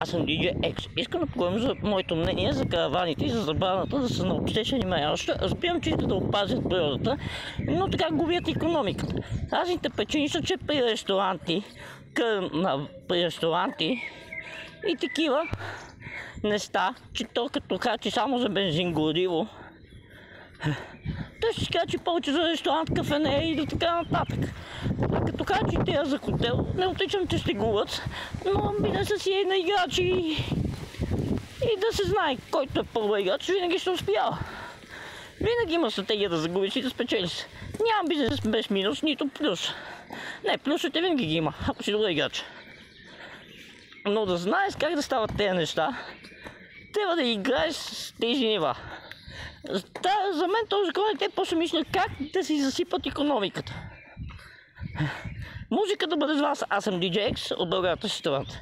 Аз съм DJ X. Искам да поговорим за моето мнение за караваните и за забраната да са на обществени места. Разбирам, че искат да опазят природата, но така губят икономиката. Разните причини са, че при ресторанти и такива места, че то като харчи само за бензин гориво, той ще си каже, че повече за ресторант, кафене и така нататък. А като харчи тея за хотел, не отричам, че ще губят, но биде са си на играчи и да се знае, който е първа играч, винаги ще успява. Винаги има стратегия да загубиш и да спечелиш. Няма бизнес без минус, нито плюс. Не, плюсите винаги ги има, ако си добър играч. Но да знаеш как да стават тези неща, трябва да играеш с тези нива. За мен този закон е те после мисля как да си засипат икономиката. Музика да бъде с вас, аз съм DJ X от Българата си талант.